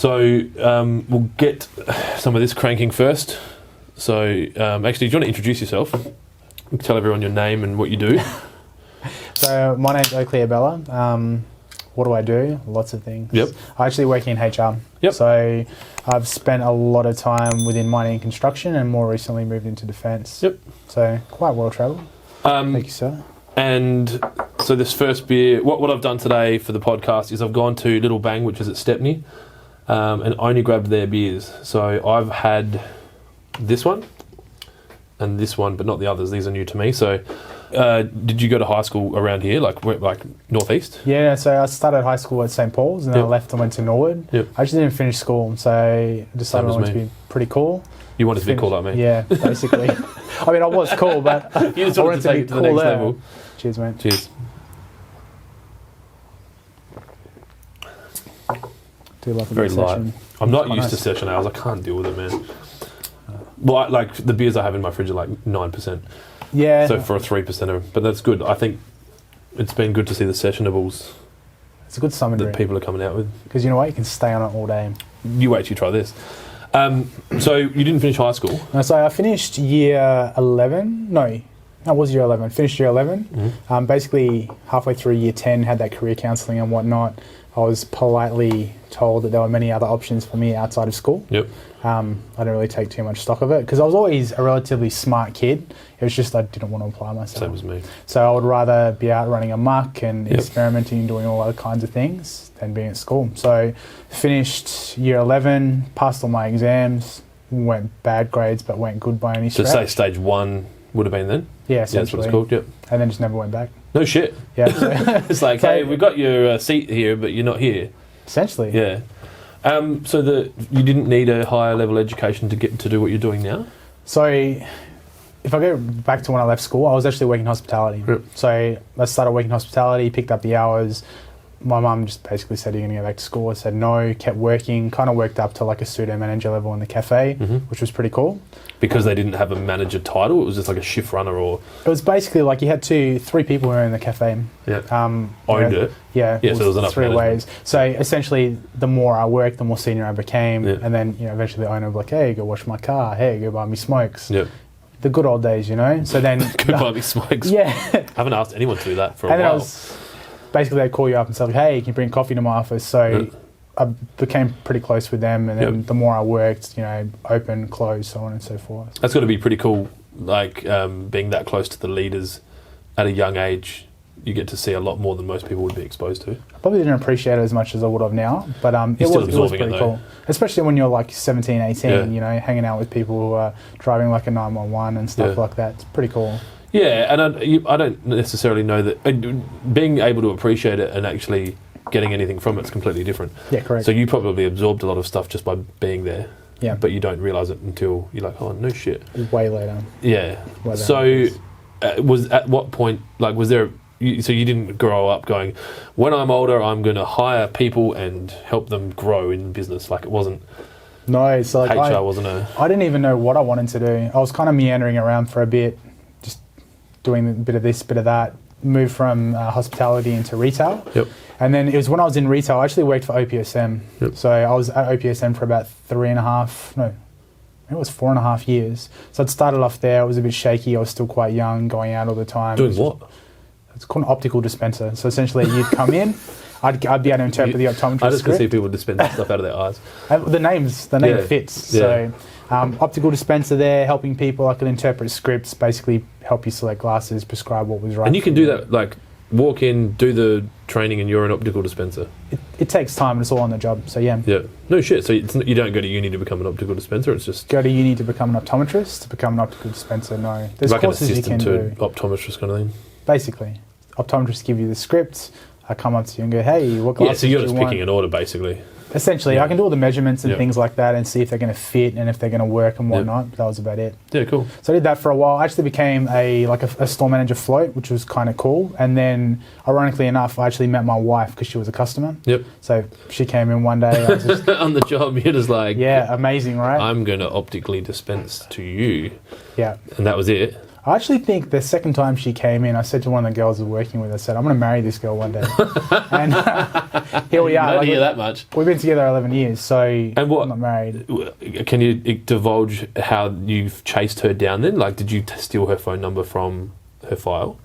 So we'll get some of this cranking first. So actually, do you want to introduce yourself? Tell everyone your name and what you do. So my name's Oakley Abela. What do I do? Lots of things. Yep. I actually work in HR. Yep. So I've spent a lot of time within mining and construction, and more recently moved into defence. Yep. So quite well travelled. Thank you, sir. And so this first beer, what I've done today for the podcast is I've gone to Little Bang, which is at Stepney, and only grabbed their beers. So I've had this one and this one, but not the others. These are new to me. So did you go to high school around here, like northeast? Yeah, so I started high school at St. Paul's, and then I left and went to Norwood. Yep. I actually didn't finish school, so I decided I wanted to be pretty cool. You wanted to be cool like me? Yeah, basically. I mean, I was cool, but you just I wanted to take it to the next level. Cheers, mate. Cheers. Do love a Very good light. session. I'm not used to session ales. I can't deal with it, man. Well, like the beers I have in my fridge are like 9%. Yeah. So for a 3%er, but that's good. I think it's been good to see the sessionables. It's a good summer that drink. People are coming out with. Because you know what, you can stay on it all day. You wait till you try this. So you didn't finish high school? No, so I finished year 11. No, that was year 11. Finished year 11. Mm-hmm. Basically, halfway through year 10, had that career counselling and whatnot. I was politely told that there were many other options for me outside of school. Yep. I didn't really take too much stock of it because I was always a relatively smart kid. It was just I didn't want to apply myself. Same as me. So I would rather be out running amok and Yep. experimenting and doing all other kinds of things than being at school. So finished year 11, passed all my exams, went bad grades but went good by any So stretch. say stage 1 would have been then? Yeah, That's what essentially. it's called, yep. And then just never went back. No shit. Yeah. So It's like, So- hey, we've got your seat here, but you're not here. essentially. Yeah. So you didn't need a higher level education to get to do what you're doing now? So if I go back to when I left school, I was actually working hospitality. Yep. So I started working hospitality, picked up the hours. My mum just basically said, "Are you going to go back to school?" I said no, kept working, kind of worked up to like a pseudo manager level in the cafe, which was pretty cool. Because they didn't have a manager title? It was just like a shift runner or... It was basically like you had 3 people who were in the cafe. Yeah. Owned it? Yeah. Yeah, so there was enough 3 management. ways. So essentially, the more I worked, the more senior I became. Yeah. And then, eventually the owner would be like, "Hey, go wash my car. Hey, go buy me smokes." Yep. The good old days, So then... Go buy me smokes. Yeah. I haven't asked anyone to do that for a And then while. basically they'd call you up and say, "Hey, can you bring coffee to my office?" So I became pretty close with them, and then the more I worked, open, close, so on and so forth. That's got to be pretty cool, like being that close to the leaders at a young age. You get to see a lot more than most people would be exposed to. I probably didn't appreciate it as much as I would have now, but it still was absorbing pretty it, cool. Especially when you're like 17, 18, Yeah. hanging out with people who are driving like a 911 and stuff Yeah. like that. It's pretty cool. Yeah, and I don't necessarily know that being able to appreciate it and actually getting anything from it's completely different. Yeah, correct. So you probably absorbed a lot of stuff just by being there. Yeah. But you don't realise it until you're like, oh, no shit. Way later. Yeah. Way So later. was at what point, like, was there... So you didn't grow up going, when I'm older, I'm going to hire people and help them grow in business. Like, it wasn't... No, it's like... HR wasn't a... I didn't even know what I wanted to do. I was kind of meandering around for a bit, just doing a bit of this, bit of that. Moved from hospitality into retail. Yep. And then it was when I was in retail, I actually worked for OPSM. Yep. So I was at OPSM for about 4.5 years. So I'd started off there, I was a bit shaky, I was still quite young, going out all the time. Doing what? It's called an optical dispenser. So essentially you'd come in, I'd be able to interpret the optometrist I just can script. see people dispense stuff out of their eyes. The name Yeah. fits. Yeah. So optical dispenser there, helping people. I could interpret scripts, basically help you select glasses, prescribe what was right. And you can do that, like, walk in, do the training, and you're an optical dispenser. It takes time and it's all on the job. So yeah. Yeah. No shit. So you don't go to uni to become an optical dispenser. It's just Go to uni to become an optometrist, to become an optical dispenser. No, there's like an courses you can assistant to do. optometrist kind of thing. Basically, optometrists give you the scripts. I come up to you and go, "Hey, what glasses Yeah. So you're do just you want?" picking an order, basically. Essentially, Yeah. I can do all the measurements and Yeah. things like that and see if they're going to fit and if they're going to work and whatnot. But that was about it. Yeah. Cool. So I did that for a while. I actually became a store manager float, which was kind of cool. And then, ironically enough, I actually met my wife because she was a customer. Yep. So she came in one day. I was just, On the job, you're just like, yeah, amazing, right? I'm going to optically dispense to you. Yeah. And that was it. I actually think the second time she came in, I said to one of the girls I was working with, I said, I'm going to marry this girl one day. And here we are. You don't hear that much. We've been together 11 years, so I'm not married. Can you divulge how you've chased her down then? Like, did you steal her phone number from her file?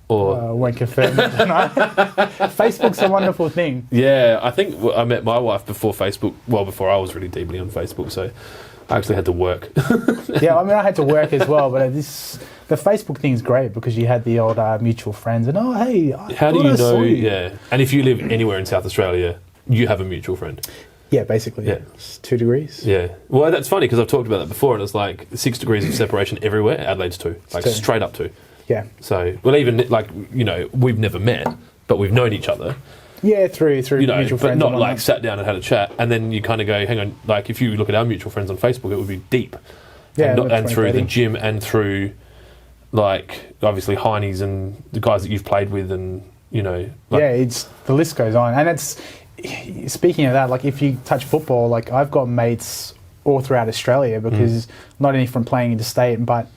Or won't confirm it tonight. Facebook's a wonderful thing. Yeah, I think I met my wife before Facebook, well, before I was really deeply on Facebook, so I actually had to work. Yeah, I mean, I had to work as well, but the Facebook thing is great because you had the old mutual friends and, hey, how do you know? Yeah, and if you live anywhere in South Australia, you have a mutual friend. Yeah, basically. Yeah. It's 2 degrees. Yeah. Well, that's funny because I've talked about that before, and it's like 6 degrees of separation everywhere. Adelaide's 2, like 2. Straight up 2. Yeah. So, well, even like, you know, we've never met, but we've known each other. Yeah, through mutual friends. But not like sat down and had a chat, and then you kind of go, hang on, like if you look at our mutual friends on Facebook, it would be deep. Yeah, and through the gym and through, like, obviously Heine's and the guys that you've played with, and, you know. Like, yeah, the list goes on. And it's, speaking of that, like if you touch football, like I've got mates all throughout Australia because not only from playing interstate, but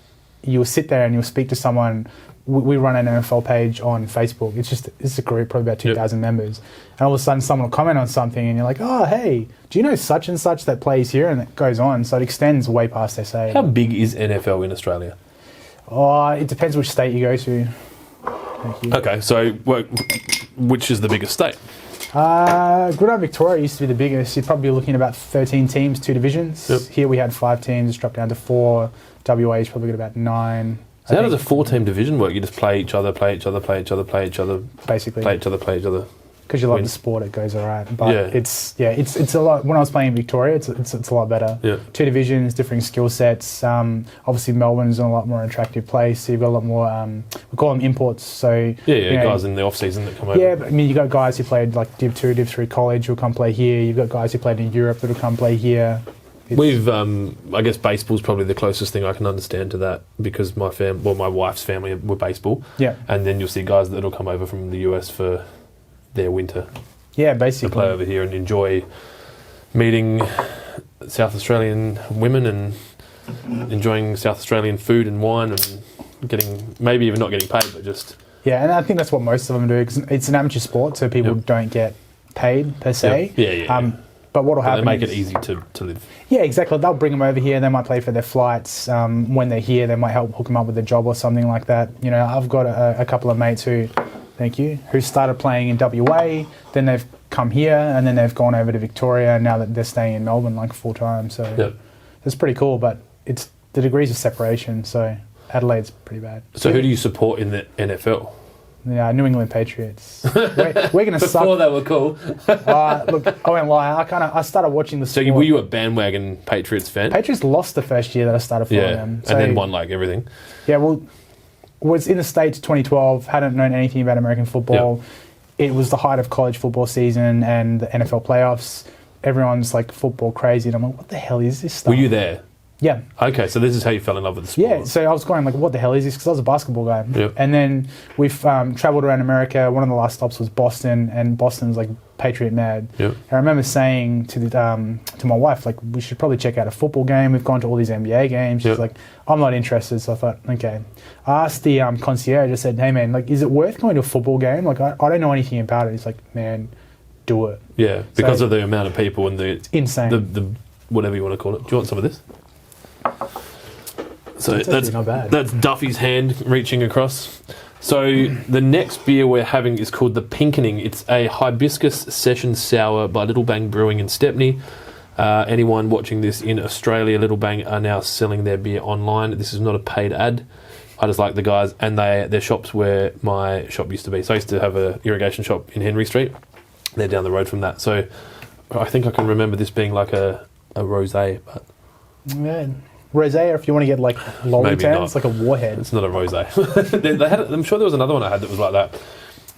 you'll sit there and you'll speak to someone. We run an NFL page on Facebook. It's a group, probably about 2,000 members. And all of a sudden someone will comment on something and you're like, oh, hey, do you know such and such that plays here? And it goes on. So it extends way past SA. How big is NFL in Australia? Oh, it depends which state you go to. Thank you. Okay, so which is the biggest state? Good old Victoria used to be the biggest. You're probably looking at about 13 teams, 2 divisions. Yep. Here we had 5 teams, dropped down to 4. WA's probably got about 9. So how does a 4-team division work? You just play each other, play each other, play each other, play each other, basically play each other, play each other. Because you love the sport, it goes all right. But it's a lot. When I was playing in Victoria, it's a lot better. Yeah. 2 divisions, different skill sets. Obviously, Melbourne's a lot more attractive place. So you've got a lot more. We call them imports. So guys in the off season that come over. Yeah, but, I mean, you got guys who played like Div 2, Div 3 college who'll come play here. You've got guys who played in Europe that'll come play here. We've, I guess baseball's probably the closest thing I can understand to that because my wife's family were baseball. Yeah. And then you'll see guys that'll come over from the US for their winter. Yeah, basically. To play over here and enjoy meeting South Australian women and enjoying South Australian food and wine and maybe even not getting paid, but just... Yeah, and I think that's what most of them do because it's an amateur sport, so people don't get paid per se. Yeah. But what will happen? They make it easy to live. Yeah, exactly. They'll bring them over here. They might pay for their flights. When they're here, they might help hook them up with a job or something like that. You know, I've got a couple of mates who started playing in WA. Then they've come here, and then they've gone over to Victoria. And now that they're staying in Melbourne like full time, so it's pretty cool. But it's the degrees of separation. So Adelaide's pretty bad. So who do you support in the NFL? Yeah, New England Patriots. We're going to suck. Before they were cool. Look, I won't lie. I started watching the sport. So were you a bandwagon Patriots fan? Patriots lost the first year that I started following them. So, and then won like everything. Yeah, well, was in the States 2012, hadn't known anything about American football. Yeah. It was the height of college football season and the NFL playoffs. Everyone's like football crazy. And I'm like, what the hell is this stuff? Were you there? Yeah. Okay, so this is how you fell in love with the sport. Yeah, so I was going like, what the hell is this? Because I was a basketball guy. Yep. And then we've travelled around America. One of the last stops was Boston, and Boston's like Patriot mad. Yep. And I remember saying to my wife, like, we should probably check out a football game. We've gone to all these NBA games. She's like, I'm not interested. So I thought, okay. I asked the concierge, I said, hey man, like, is it worth going to a football game? Like, I don't know anything about it. He's like, man, do it. Yeah, because of the amount of people and it's insane. The whatever you want to call it. Do you want some of this? So that's not bad. That's Duffy's hand reaching across. So the next beer we're having is called the Pinkening. It's a hibiscus session sour by Little Bang Brewing in Stepney. Anyone watching this in Australia, Little Bang are now selling their beer online. This is not a paid ad. I just like the guys, and their shops where my shop used to be. So I used to have an irrigation shop in Henry Street. They're down the road from that. So I think I can remember this being like a rosé, but yeah. Rosé, or if you want to get like Lollytown, it's like a warhead. It's not a rosé. they had. I'm sure there was another one I had that was like that.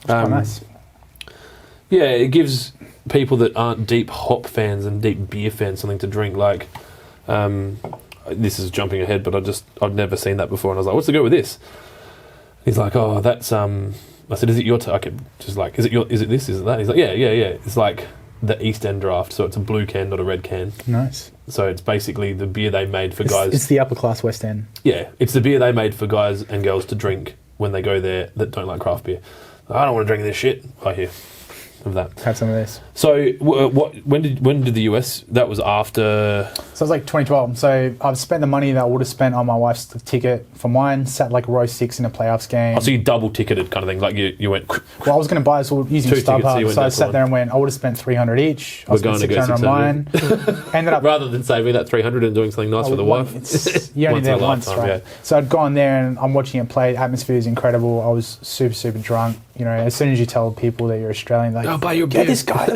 Quite nice. Yeah, it gives people that aren't deep hop fans and deep beer fans something to drink. Like, this is jumping ahead, but I'd never seen that before, and I was like, "What's the go with this?" He's like, "Oh, that's." I said, "Is it your?" I kept just like, "Is it this? Is it that?" He's like, "Yeah." It's like the East End draft. So it's a blue can, not a red can. Nice. So it's basically the beer they made for guys. It's the upper class West End. Yeah, it's the beer they made for guys and girls to drink when they go there that don't like craft beer. I don't want to drink this shit. I hear of that. Have some of this. So when did the US? That was after. So it was like 2012. So I've spent the money that I would have spent on my wife's ticket for mine. Sat like row 6 in a playoffs game. Oh, so you double ticketed kind of thing. Like you went. Well, I was going to buy this all using 2 tickets, StubHub. So I sat there and went, I would have spent 300 each. I was We're going to go 600 on mine. Ended up rather than saving that 300 and doing something nice for the wife. You're only Once there in a once, lifetime, right? yeah. So I'd gone there and I'm watching it play. Atmosphere is incredible. I was super, super drunk. You know, as soon as you tell people that you're Australian, like, I'll buy you a get beer. this guy.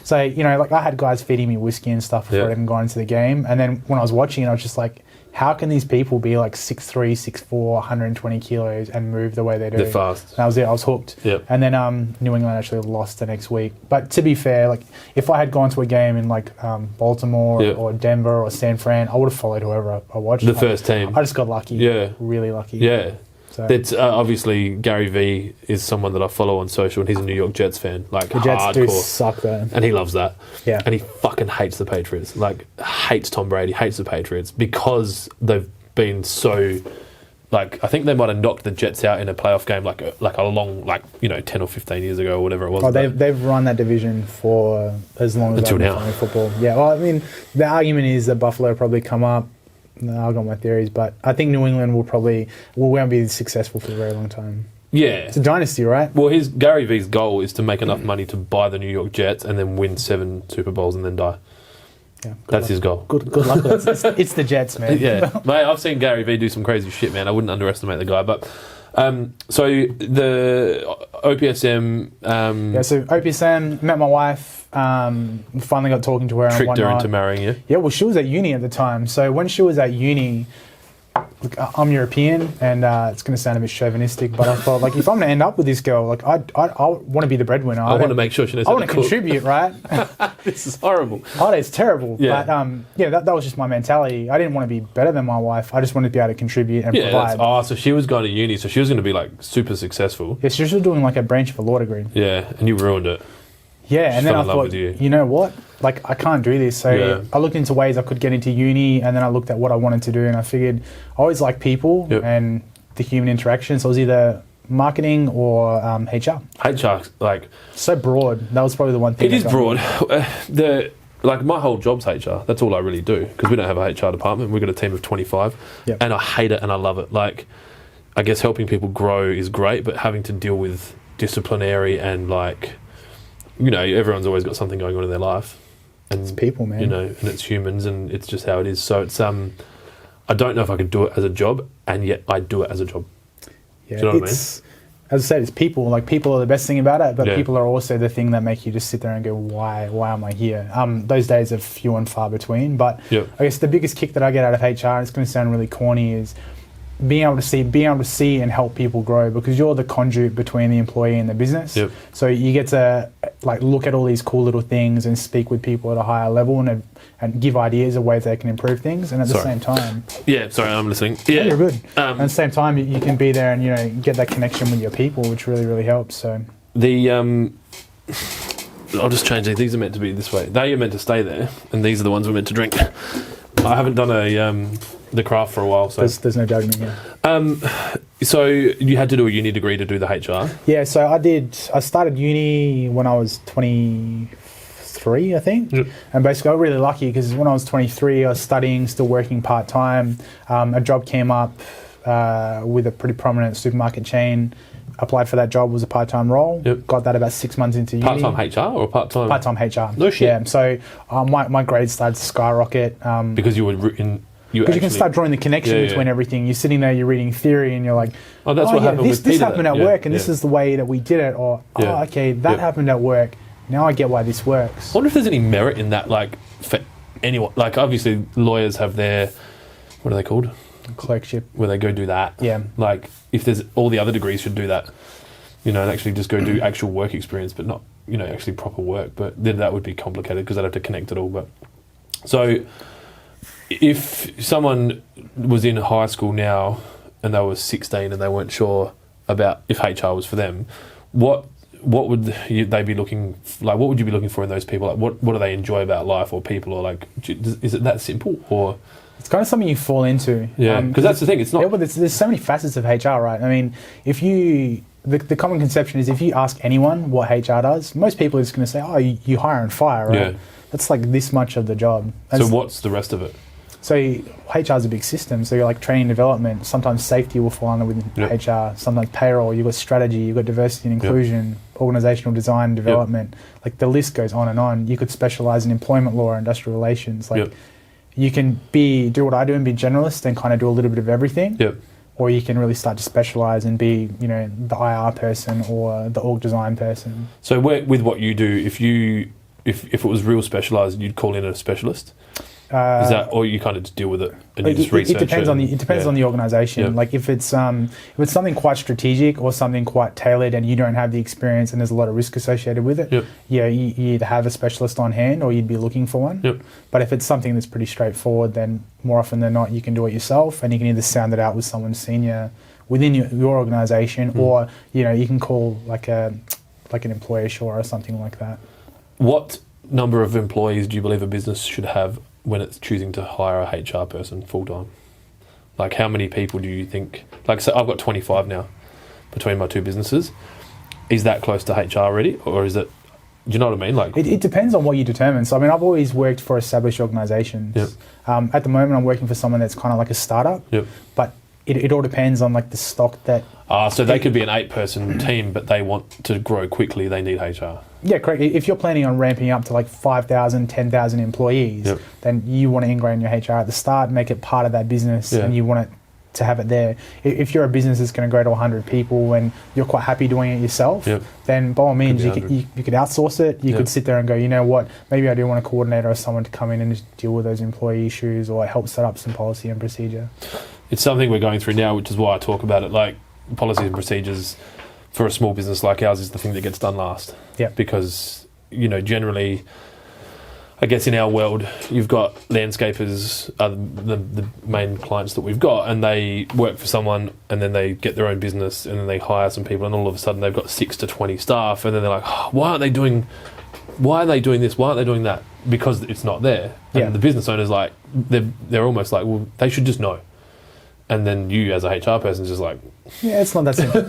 So, you know, like I had guys feeding me whiskey and stuff before I even got into the game. And then when I was watching it, I was just like, how can these people be like 6'3", 6'4", 120 kilos and move the way they do? They're fast. And that was it. I was hooked. Yep. And then New England actually lost the next week. But to be fair, like if I had gone to a game in like Baltimore or Denver or San Fran, I would have followed whoever I watched. The first team. I just got lucky. Yeah. Really lucky. Yeah. So That's obviously Gary V is someone that I follow on social, and he's a New York Jets fan, like the Jets hardcore, do suck though. and he loves that. Yeah. And he fucking hates the Patriots, like hates Tom Brady, hates the Patriots because they've been so. Like I think they might have knocked the Jets out in a playoff game, like a long, 10 or 15 years ago or whatever it was. Oh, they've run that division for as long as Until I've been now. following football. Yeah, well, I mean, the argument is that Buffalo probably come up. No, I've got my theories, but I think New England won't be successful for a very long time. Yeah. It's a dynasty, right? Well, Gary V's goal is to make enough money to buy the New York Jets and then win 7 Super Bowls and then die. Yeah, That's his goal. Good luck with that. It's the Jets, man. Yeah, mate, I've seen Gary V do some crazy shit, man. I wouldn't underestimate the guy. But so the OPSM. So OPSM, met my wife, finally got talking to her and Tricked her whatnot. into marrying you. Yeah, well, she was at uni at the time. So when she was at uni, look, I'm European, and it's going to sound a bit chauvinistic, but I thought, like, if I'm going to end up with this girl, like, I want to be the breadwinner. I want to make sure she knows I how want to to cook. contribute, right? This is horrible. Oh, it's terrible. Yeah. But that was just my mentality. I didn't want to be better than my wife. I just wanted to be able to contribute and provide. So she was going to uni, so she was going to be like super successful. Yeah, she was doing like a branch of a law degree. Yeah, and you ruined it. Yeah, and then I fell in love thought, with you. you know what? Like, I can't do this. So I looked into ways I could get into uni, and then I looked at what I wanted to do, and I figured I always like people and the human interaction. So it was either marketing or HR. HR, like... So broad. That was probably the one thing. It is broad. My whole job's HR. That's all I really do, because we don't have a HR department. We've got a team of 25, and I hate it and I love it. Like, I guess helping people grow is great, but having to deal with disciplinary and like... everyone's always got something going on in their life. And, it's people, man. And it's humans, and it's just how it is. So it's I don't know if I could do it as a job, and yet I do it as a job. Yeah, do you know what I mean? As I said, it's people. Like, people are the best thing about it, but Yeah. people are also the thing that make you just sit there and go, why am I here? Those days are few and far between, but I guess the biggest kick that I get out of HR, and it's going to sound really corny, is being able to see and help people grow, because you're the conduit between the employee and the business. Yep. So you get to like look at all these cool little things and speak with people at a higher level and give ideas of ways they can improve things. And at the same time, I'm listening. Yeah, you're good. At the same time, you can be there and get that connection with your people, which really, really helps. So I'll just change these. These are meant to be this way. They are meant to stay there, and these are the ones we're meant to drink. I haven't done the craft for a while, so there's no judgment here. So you had to do a uni degree to do the HR? Yeah, so I started uni when I was 23, I think. Yep. And basically I was really lucky because when I was 23, I was studying, still working part-time. A job came up with a pretty prominent supermarket chain. Applied for that job, was a part-time role. Yep. Got that about 6 months into uni. Part-time HR or part-time? Part-time HR. No shit. Yeah, so my grades started to skyrocket. Because you were in... Because you can start drawing the connection between everything. You're sitting there, you're reading theory, and you're like, oh, that's what happened with Peter. This happened at work, and this is the way that we did it. Or, okay, that happened at work. Now I get why this works. I wonder if there's any merit in that, like, for anyone. Like, obviously, lawyers have their... What are they called? Clerkship. Where they go do that. Yeah. Like, if there's... All the other degrees should do that. And actually just go do actual work experience, but not, actually proper work. But then that would be complicated because I'd have to connect it all. But so... If someone was in high school now and they were 16 and they weren't sure about if HR was for them, what what would they be looking like? What would you be looking for in those people? Like, what do they enjoy about life or people? Or like, is it that simple? Or it's kind of something you fall into. Yeah, because that's the thing. It's not. Yeah, but there's so many facets of HR, right? I mean, if you the common conception is if you ask anyone what HR does, most people are just going to say, "Oh, you hire and fire," right? Yeah. That's like this much of the job. So what's the rest of it? So HR is a big system. So you're like training and development. Sometimes safety will fall under within HR. Sometimes payroll. You've got strategy. You've got diversity and inclusion. Organizational design and development. Like the list goes on and on. You could specialize in employment law or industrial relations. Like you can do what I do and be generalist and kind of do a little bit of everything. Or you can really start to specialize and be, the IR person or the org design person. So with what you do, if it was real specialized, you'd call in a specialist. Is that, or you kind of just deal with it and you just research it? It depends on the organisation. Like if it's something quite strategic or something quite tailored, and you don't have the experience and there's a lot of risk associated with it, you either have a specialist on hand or you'd be looking for one. But if it's something that's pretty straightforward, then more often than not you can do it yourself, and you can either sound it out with someone senior within your organisation, or you can call like an employee shore or something like that. What number of employees do you believe a business should have when it's choosing to hire a HR person full-time? Like how many people do you think, like so I've got 25 now between my two businesses. Is that close to HR already, or is it, do you know what I mean? Like it depends on what you determine. So I mean, I've always worked for established organisations. At the moment I'm working for someone that's kind of like a startup, but it all depends on like the stock that... so they could be an 8-person team, but they want to grow quickly, they need HR. Yeah, correct. If you're planning on ramping up to like 5,000, 10,000 employees, then you want to ingrain your HR at the start, make it part of that business, and you want it to have it there. If you're a business that's going to grow to 100 people and you're quite happy doing it yourself, then by all means you could outsource it. You could sit there and go, you know what, maybe I do want a coordinator or someone to come in and just deal with those employee issues or help set up some policy and procedure. It's something we're going through now, which is why I talk about it. Like policies and procedures for a small business like ours is the thing that gets done last. Because, generally, I guess in our world, you've got landscapers, the main clients that we've got, and they work for someone and then they get their own business and then they hire some people and all of a sudden they've got 6 to 20 staff and then they're like, why are they doing this? Why aren't they doing that? Because it's not there. And the business owner's like, they're almost like, well, they should just know. And then you as a HR person is just like... Yeah, it's not that simple.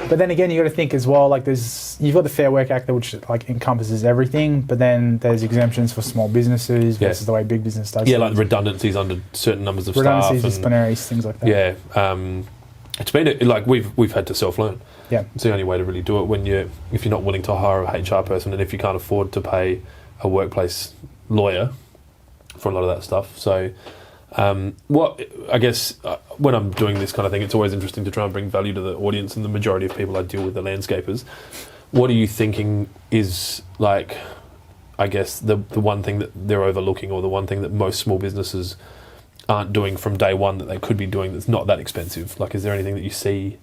But then again, you got to think as well, like you've got the Fair Work Act, which like encompasses everything, but then there's exemptions for small businesses versus the way big business does. Yeah, like redundancies under certain numbers of staff. Redundancies, disciplinaries, things like that. Yeah. It's been, like, we've had to self-learn. Yeah. It's the only way to really do it if you're not willing to hire a HR person and if you can't afford to pay a workplace lawyer for a lot of that stuff. So... I guess when I'm doing this kind of thing, it's always interesting to try and bring value to the audience, and the majority of people I deal with are landscapers. What are you thinking is, like, I guess the one thing that they're overlooking, or the one thing that most small businesses aren't doing from day one that they could be doing that's not that expensive? Like, is there anything that you see?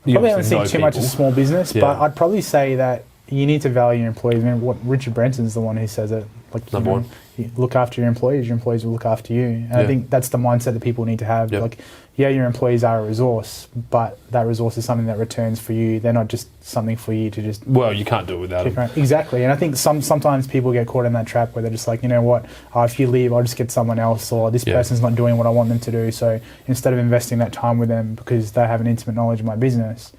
Probably haven't seen too much of small business, but I'd probably say that you need to value your employees. I mean, what Richard Branson's the one who says it. Like, Number one. You look after your employees will look after you. And I think that's the mindset that people need to have. Like, your employees are a resource, but that resource is something that returns for you. They're not just something for you to just... Well, you can't do it without them. Exactly. And I think sometimes people get caught in that trap where they're just like, you know what, if you leave, I'll just get someone else, or this person's not doing what I want them to do. So instead of investing that time with them because they have an intimate knowledge of my business...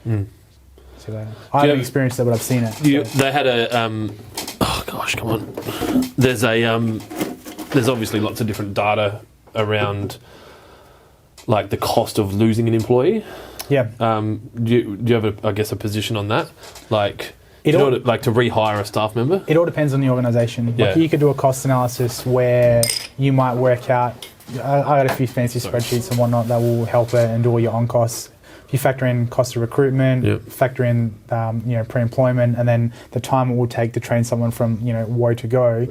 I haven't experienced it, but I've seen it. They had a... oh, gosh, come on. There's obviously lots of different data around, like, the cost of losing an employee. Yeah. Do you have, a position on that? Like... to rehire a staff member? It all depends on the organisation. Like, you could do a cost analysis where you might work out... I got a few fancy spreadsheets and whatnot that will help it and do all your on-costs. You factor in cost of recruitment, factor in pre-employment, and then the time it will take to train someone from woe to go,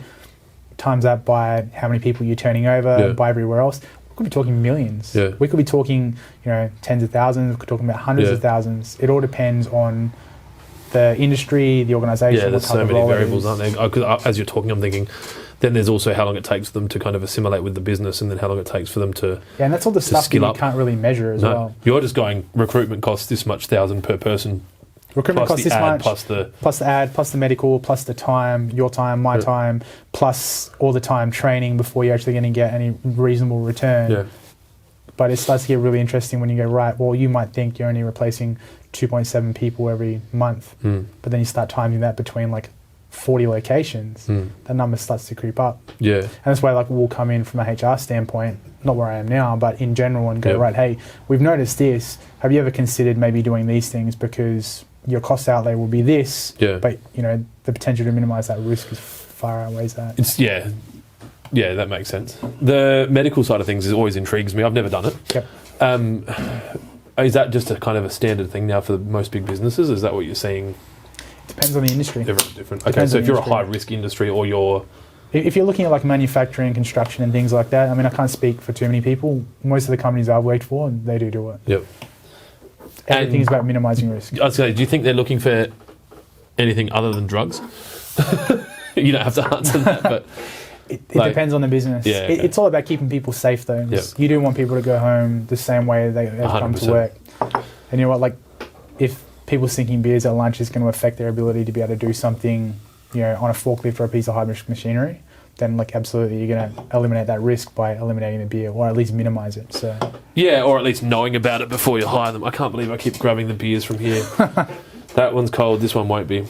times that by how many people you're turning over, by everywhere else. We could be talking millions. We could be talking tens of thousands. We could be talking about hundreds of thousands. It all depends on the industry, the organisation. Yeah, there's so many variables, aren't there? Because as you're talking, I'm thinking. Then there's also how long it takes for them to kind of assimilate with the business, and then how long it takes for them to and that's all the stuff that you can't really measure as well. You're just going, recruitment costs this much thousand per person. recruitment costs this much, plus the ad, plus the medical, plus the time, your time, my time, plus all the time training before you're actually going to get any reasonable return. Yeah. But it starts to get really interesting when you go, right, well, you might think you're only replacing 2.7 people every month, but then you start timing that between like 40 locations, that number starts to creep up. Yeah. And that's why like we'll come in from a HR standpoint, not where I am now, but in general, and go, right, hey, we've noticed this. Have you ever considered maybe doing these things because your cost outlay will be this, but you know the potential to minimise that risk is far outweighs that. It's yeah, that makes sense. The medical side of things always intrigues me. I've never done it. Yep. Is that just a kind of a standard thing now for most big businesses? Is that what you're seeing? Depends on the industry. Everyone's different. Okay, so if you're a high risk industry or you're... If you're looking at like manufacturing, construction and things like that, I mean, I can't speak for too many people. Most of the companies I've worked for, they do it. Yep. Everything's about minimising risk. I was going to say, do you think they're looking for anything other than drugs? You don't have to answer that, but... It depends on the business. Yeah, okay. It's all about keeping people safe, though. Yep. You do want people to go home the same way they've come to work. And you know what? Like, if people sinking beers at lunch is going to affect their ability to be able to do something, you know, on a forklift or a piece of high-risk machinery, then like absolutely you're going to eliminate that risk by eliminating the beer, or at least minimise it. So yeah, or at least knowing about it before you hire them. I can't believe I keep grabbing the beers from here. That one's cold. This one won't be.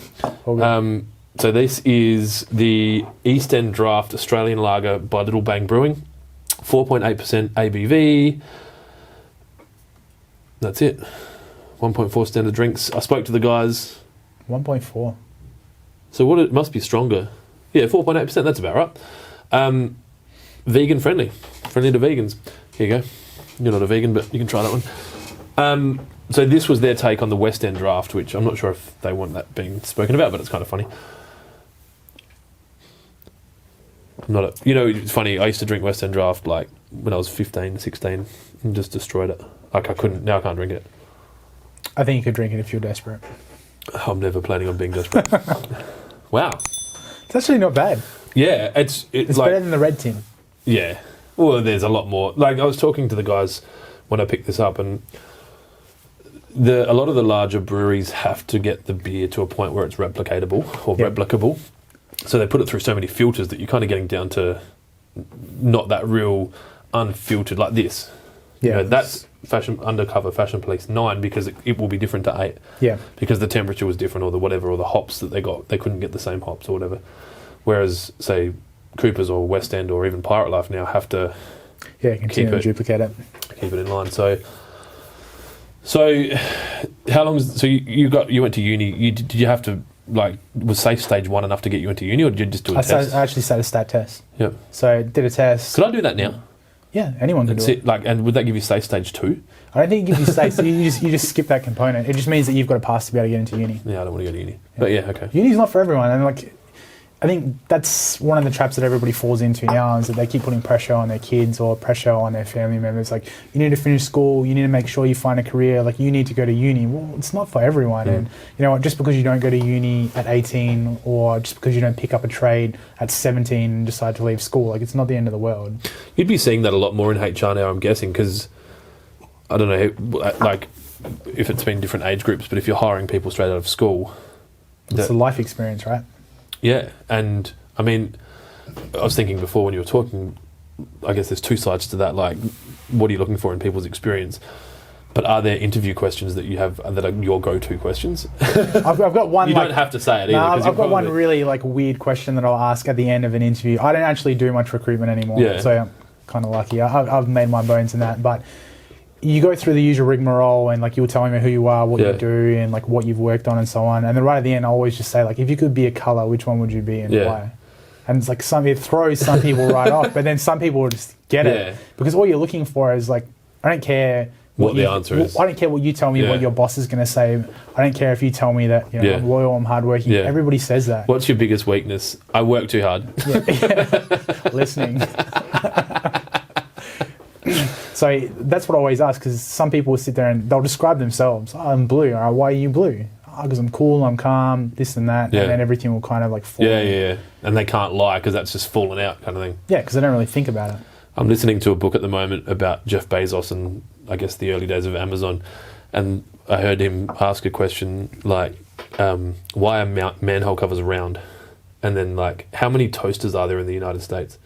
So this is the East End Draft Australian Lager by Little Bang Brewing. 4.8% ABV. That's it. 1.4 standard drinks. I spoke to the guys. 1.4. So what? It must be stronger. Yeah, 4.8%. That's about right. Vegan friendly. Friendly to vegans. Here you go. You're not a vegan, but you can try that one. So this was their take on the West End Draft, which I'm not sure if they want that being spoken about, but it's kind of funny. It's funny, I used to drink West End Draft like when I was 15, 16 and just destroyed it. Like I can't drink it. I think you could drink it if you're desperate. I'm never planning on being desperate. Wow. It's actually not bad. Yeah, it's like, better than the red tin. Yeah. Well, there's a lot more. Like I was talking to the guys when I picked this up, and a lot of the larger breweries have to get the beer to a point where it's replicatable or replicable. So they put it through so many filters that you're kind of getting down to not that real unfiltered like this. Yeah. You know, that's undercover fashion police 9 because it will be different to 8. Yeah. Because the temperature was different or the hops that they got, they couldn't get the same hops or whatever. Whereas, say, Coopers or West End or even Pirate Life now have to continue to duplicate it. Keep it in line. So how long? So you went to uni. Did you have to was Safe Stage 1 enough to get you into uni, or did you just do a test? I actually sat a stat test. Yep. So I did a test. Could I do that now? Yeah, anyone can do it. And would that give you Safe Stage 2? I don't think it gives you Safe. you just skip that component. It just means that you've got to pass to be able to get into uni. Yeah, I don't want to go to uni. But yeah, okay. Uni's not for everyone, and I think that's one of the traps that everybody falls into now, is that they keep putting pressure on their kids or pressure on their family members. Like, you need to finish school, you need to make sure you find a career, like you need to go to uni. Well, it's not for everyone. And you know what, just because you don't go to uni at 18 or just because you don't pick up a trade at 17 and decide to leave school, like it's not the end of the world. You'd be seeing that a lot more in HR now, I'm guessing, because I don't know, like if it's been different age groups, but if you're hiring people straight out of school, it's a life experience, right? Yeah, and I mean, I was thinking before when you were talking, I guess there's two sides to that, like what are you looking for in people's experience? But are there interview questions that you have that are your go-to questions? I've got one. You don't have to say it either. No, I've got one really weird question that I'll ask at the end of an interview. I don't actually do much recruitment anymore, so I'm kind of lucky. I've made my bones in that, but you go through the usual rigmarole and you're telling me who you are, what you do, and what you've worked on and so on. And then right at the end, I always just say if you could be a colour, which one would you be and why? And it's it throws some people right off, but then some people will just get it because all you're looking for is I don't care what the answer is. I don't care what you tell me what your boss is going to say. I don't care if you tell me that I'm loyal, I'm hardworking. Yeah. Everybody says that. What's your biggest weakness? I work too hard. Listening. So that's what I always ask, because some people will sit there and they'll describe themselves. Oh, I'm blue. All right, why are you blue? Because I'm cool, I'm calm, this and that, and then everything will kind of fall. Yeah. And they can't lie because that's just fallen out kind of thing. Yeah, because they don't really think about it. I'm listening to a book at the moment about Jeff Bezos and I guess the early days of Amazon, and I heard him ask a question like, why are manhole covers round? And then like, how many toasters are there in the United States?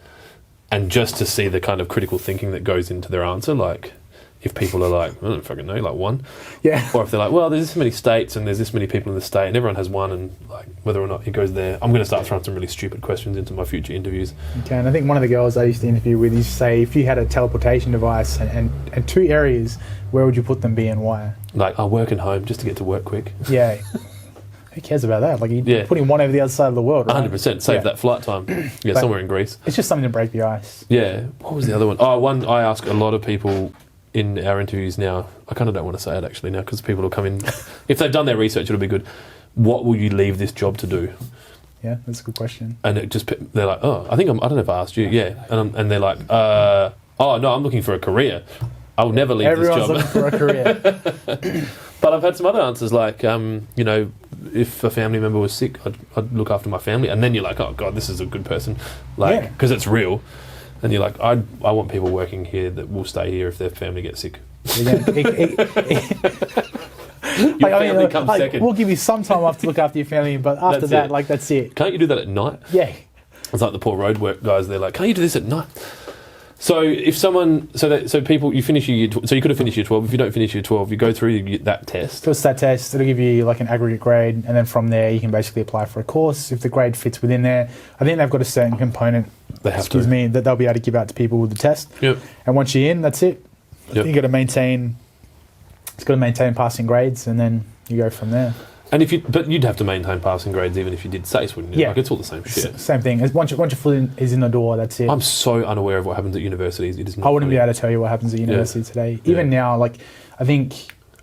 And just to see the kind of critical thinking that goes into their answer, like if people are like, I don't fucking know, like one. Yeah. Or if they're like, well, there's this many states and there's this many people in the state and everyone has one, and like whether or not it goes there. I'm going to start throwing some really stupid questions into my future interviews. Okay, and I think one of the girls I used to interview with used to say, if you had a teleportation device and 2 areas, where would you put them, be, and why? Like, I work and home just to get to work quick. Yeah. Who cares about that? Like, you're putting one over the other side of the world, right? 100%. Save that flight time. Yeah, somewhere in Greece. It's just something to break the ice. Yeah. What was the other one? Oh, one I ask a lot of people in our interviews now. I kind of don't want to say it actually now because people will come in. If they've done their research, it'll be good. What will you leave this job to do? Yeah, that's a good question. And they're like, oh, I don't know if I asked you. Yeah. And they're like, oh, no, I'm looking for a career. I'll never leave this job. Everyone's looking for a career. But I've had some other answers like, you know, if a family member was sick, I'd look after my family. And then you're like, oh, God, this is a good person. Like, because it's real. And you're like, I want people working here that will stay here if their family gets sick. Family comes second. We'll give you some time off to look after your family, but after that, like, that's it. Can't you do that at night? Yeah. It's like the poor road work guys. They're like, can't you do this at night? So if someone, so people, you finish your year, so you could have finished year 12. If you don't finish year 12, you go through that test. So it's that test. It'll give you like an aggregate grade, and then from there you can basically apply for a course. If the grade fits within there, I think they've got a certain component. That they'll be able to give out to people with the test. Yep. And once you're in, that's it. Yep. You got to maintain. It's got to maintain passing grades, and then you go from there. And but you'd have to maintain passing grades even if you did SACE, wouldn't you? Yeah. Like, it's all the same shit. Same thing. Once your foot is in the door, that's it. I'm so unaware of what happens at universities. It is not I wouldn't be able to tell you what happens at university today. Even now, like, I think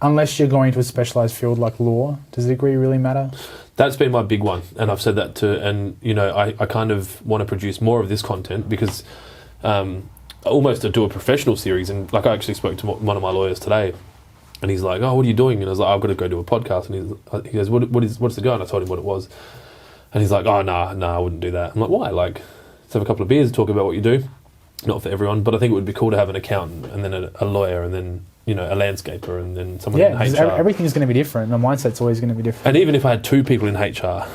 unless you're going to a specialised field like law, does the degree really matter? That's been my big one, and I've said that and you know, I kind of want to produce more of this content because almost to do a professional series, and like I actually spoke to one of my lawyers today, and he's like, oh, what are you doing? And I was like, I've got to go do a podcast, and he goes, what's the go? And I told him what it was, and he's like, oh, nah, I wouldn't do that. I'm like, why? Like, let's have a couple of beers, talk about what you do. Not for everyone, but I think it would be cool to have an accountant, and then a lawyer, and then, you know, a landscaper, and then someone in HR. Everything's going to be different. The mindset's always going to be different. And even if I had 2 people in HR,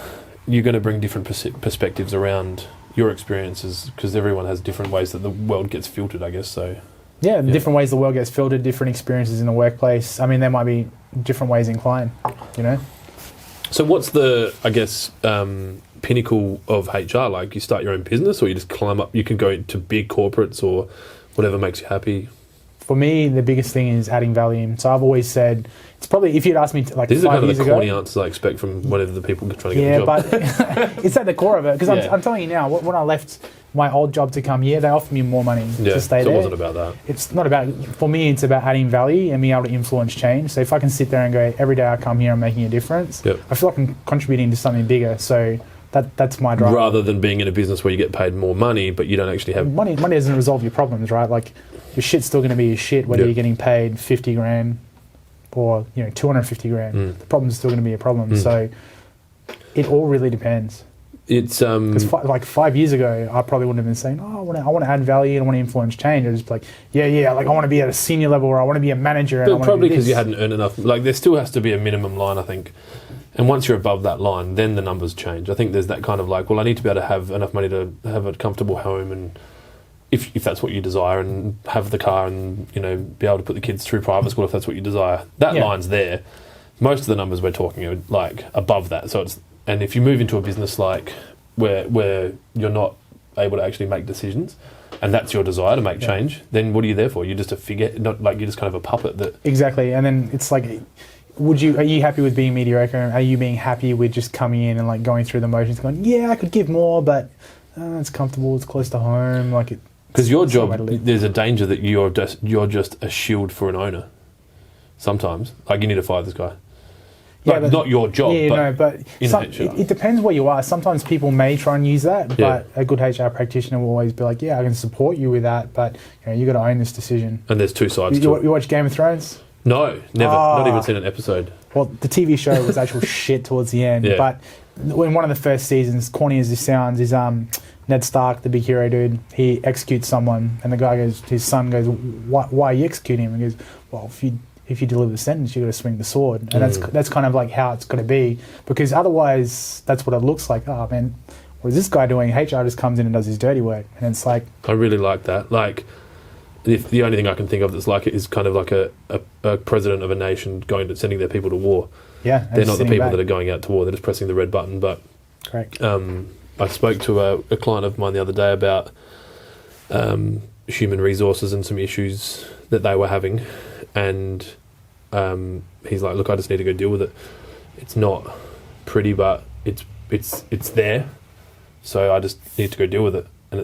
you're going to bring different perspectives around your experiences because everyone has different ways that the world gets filtered, I guess. So different ways the world gets filtered, different experiences in the workplace. I mean, there might be different ways in client, you know. So what's the, I guess, pinnacle of HR? Like, you start your own business, or you just climb up? You can go into big corporates or whatever makes you happy. For me, the biggest thing is adding value. So I've always said, it's probably, if you'd asked me like 5 years ago... These are kind of the corny answers I expect from whatever the people trying to get the job. Yeah, but it's at the core of it. Because I'm telling you now, when I left my old job to come here, they offered me more money to stay there. It wasn't about that. It's not about... For me, it's about adding value and being able to influence change. So if I can sit there and go, every day I come here, I'm making a difference, I feel like I'm contributing to something bigger. So that's my drive. Rather than being in a business where you get paid more money, but you don't actually have... Money doesn't resolve your problems, right? Like, your shit's still going to be your shit, whether you're getting paid 50 grand or, you know, 250 grand. The problem's still going to be a problem. So it all really depends. It's because like 5 years ago, I probably wouldn't have been saying, oh, I want to add value and I want to influence change. I was like, like I want to be at a senior level, or I want to be a manager. But probably because you hadn't earned enough. Like, there still has to be a minimum line, I think. And once you're above that line, then the numbers change. I think there's that kind of like, well, I need to be able to have enough money to have a comfortable home, and if that's what you desire, and have the car, and, you know, be able to put the kids through private school if that's what you desire. That line's there. Most of the numbers we're talking are like above that. So and if you move into a business like where you're not able to actually make decisions, and that's your desire to make change, then what are you there for? You're just a figure, not like you're just kind of a puppet that... Exactly. And then it's like, are you happy with being mediocre? Are you being happy with just coming in and like going through the motions, going, I could give more, but it's comfortable, it's close to home, like it... Because your job, there's a danger that you're just a shield for an owner. Sometimes, like, you need to fire this guy. Like, not your job, but it depends where you are. Sometimes people may try and use that, but a good HR practitioner will always be like, I can support you with that, but you got to own this decision. And there's 2 sides to it. You watch Game of Thrones? No, never. Not even seen an episode. Well, the TV show was actual shit towards the end, but in one of the first seasons, corny as this sounds, is Ned Stark, the big hero dude, he executes someone, and the guy goes, his son goes, why are you executing him? He goes, well, if if you deliver the sentence, you got to swing the sword, and that's kind of like how it's got to be, because otherwise that's what it looks like. Oh man, what is this guy doing? HR just comes in and does his dirty work, and it's like, I really like that. Like, if the only thing I can think of that's like it is kind of like a president of a nation sending their people to war. Yeah, they're not the people that are going out to war. They're just pressing the red button. But correct. I spoke to a client of mine the other day about human resources and some issues that they were having, and he's like, look, I just need to go deal with it. It's not pretty, but it's there, so I just need to go deal with it. And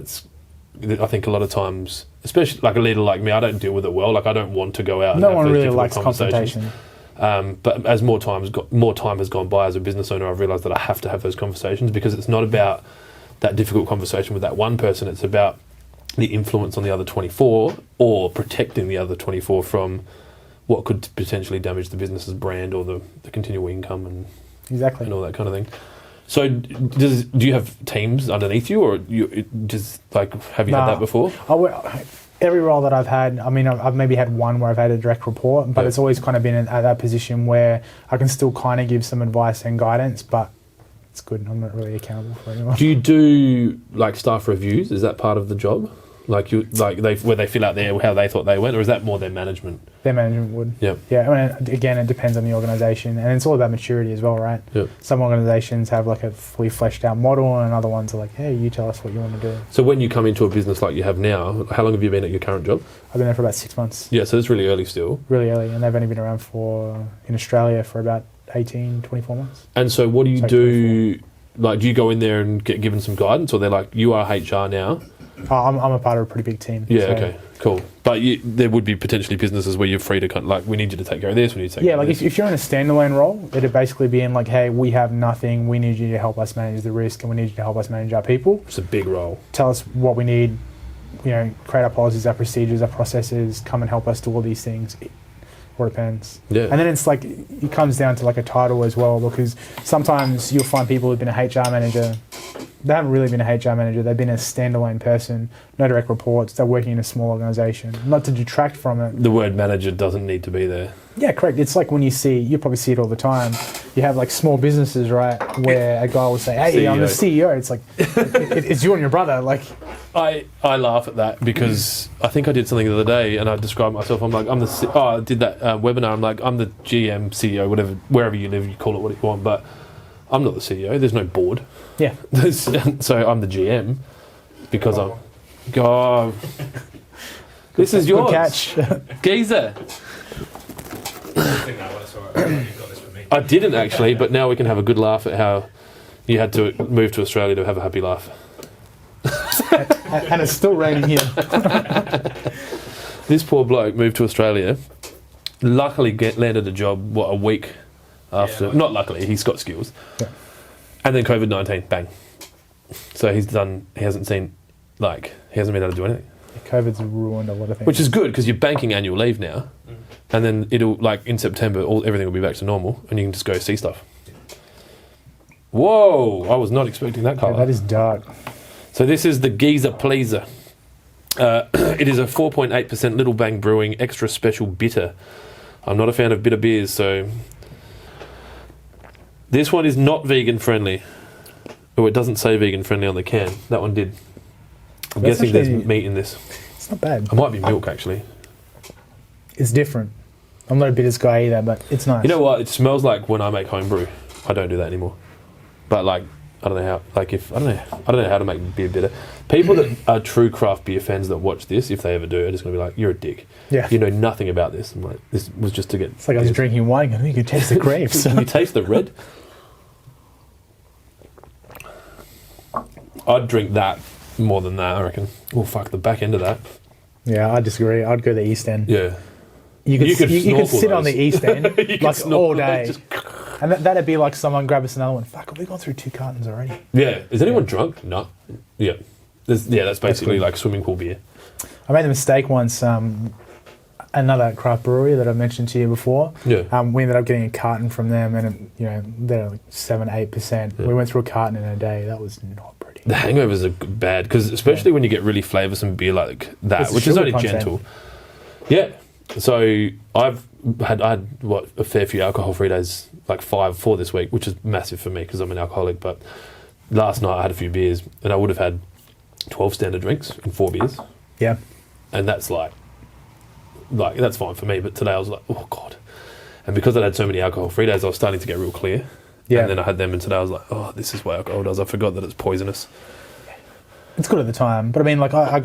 I think a lot of times, especially like a leader like me, I don't deal with it well. Like, I don't want to go out. No and have one those really difficult likes conversations. confrontation. But as more time has gone by as a business owner, I've realised that I have to have those conversations, because it's not about that difficult conversation with that one person. It's about the influence on the other 24, or protecting the other 24 from what could potentially damage the business's brand or the continual income and all that kind of thing. So do you have teams underneath you, or have you had that before? Every role that I've had, I mean, I've maybe had one where I've had a direct report, but it's always kind of been at that position where I can still kind of give some advice and guidance, but it's good. I'm not really accountable for anyone. Do you do like staff reviews? Is that part of the job? Where they fill out how they thought they went, or is that more their management? Their management would. Yeah. I mean, again, it depends on the organisation, and it's all about maturity as well, right? Yep. Some organisations have like a fully fleshed out model, and other ones are like, hey, you tell us what you want to do. So when you come into a business like you have now, how long have you been at your current job? I've been there for about 6 months. Yeah, so it's really early still. Really early, and they've only been around in Australia for about 18, 24 months. And so what do you do? 24. Like, do you go in there and get given some guidance, or they're like, you are HR now? I'm a part of a pretty big team. Yeah, so. Okay, cool. But there would be potentially businesses where you're free to we need you to take care of this, we need to take care of this. If you're in a standalone role, it'd basically be in like, hey, we have nothing, we need you to help us manage the risk, and we need you to help us manage our people. It's a big role. Tell us what we need, create our policies, our procedures, our processes, come and help us do all these things. Or it depends. Yeah. And then it's like, it comes down to like a title as well, because sometimes you'll find people who've been a HR manager, they haven't really been a HR manager, they've been a standalone person, no direct reports, they're working in a small organisation. Not to detract from it. The word manager doesn't need to be there. Yeah, correct. It's like when you probably see it all the time, you have like small businesses, right, where a guy will say, hey, CEO. I'm the CEO. It's like, it's you and your brother. Like, I laugh at that, because I think I did something the other day and I described myself. I'm like, I did that webinar. I'm like, I'm the GM, CEO, whatever, wherever you live, you call it what you want, but I'm not the CEO. There's no board. Yeah. So I'm the GM, because this is yours. Good catch. Geezer. I didn't actually, but now we can have a good laugh at how you had to move to Australia to have a happy laugh. And it's still raining here. This poor bloke moved to Australia, luckily landed a job, a week after. Not luckily, he's got skills. Yeah. And then COVID-19, bang. So he hasn't been able to do anything. COVID's ruined a lot of things. Which is good, because you're banking annual leave now. And then it'll, in September, everything will be back to normal, and you can just go see stuff. Whoa! I was not expecting that colour. Yeah, that is dark. So this is the Geezer Pleaser. It is a 4.8% Little Bang Brewing Extra Special Bitter. I'm not a fan of bitter beers, so... This one is not vegan friendly. Oh, it doesn't say vegan friendly on the can. That one did. I'm guessing there's meat in this. It's not bad. It might be milk, actually. It's different. I'm not a bitters guy either, but it's nice. You know what? It smells like when I make homebrew. I don't do that anymore. But I don't know how. I don't know how to make beer bitter. People that are true craft beer fans that watch this, if they ever do, are just going to be like, "You're a dick. Yeah. You know nothing about this." I'm like, this was just to get. It's like I was drinking wine, and you can taste the grapes. Can you taste the red? I'd drink that more than that, I reckon. Oh fuck, the back end of that. Yeah, I disagree. I'd go the East End. Yeah. You could sit on the East End all day. And that'd be like someone grab us another one. Fuck, have we gone through 2 cartons already? Yeah. Is anyone drunk? No. Yeah. That's basically like swimming pool beer. I made the mistake once, another craft brewery that I mentioned to you before. Yeah. We ended up getting a carton from them, and they're like 7-8%. Yeah. We went through a carton in a day. That was not pretty. The hangovers are bad, because especially when you get really flavoursome beer like that, which is only gentle. Yeah. So I had a fair few alcohol-free days, like 4 this week, which is massive for me because I'm an alcoholic. But last night I had a few beers, and I would have had 12 standard drinks and 4 beers. Yeah. And that's like that's fine for me. But today I was like, oh God. And because I had so many alcohol-free days, I was starting to get real clear. Yeah. And then I had them, and today I was like, oh, this is what alcohol does. I forgot that it's poisonous. It's good at the time, but I mean, like I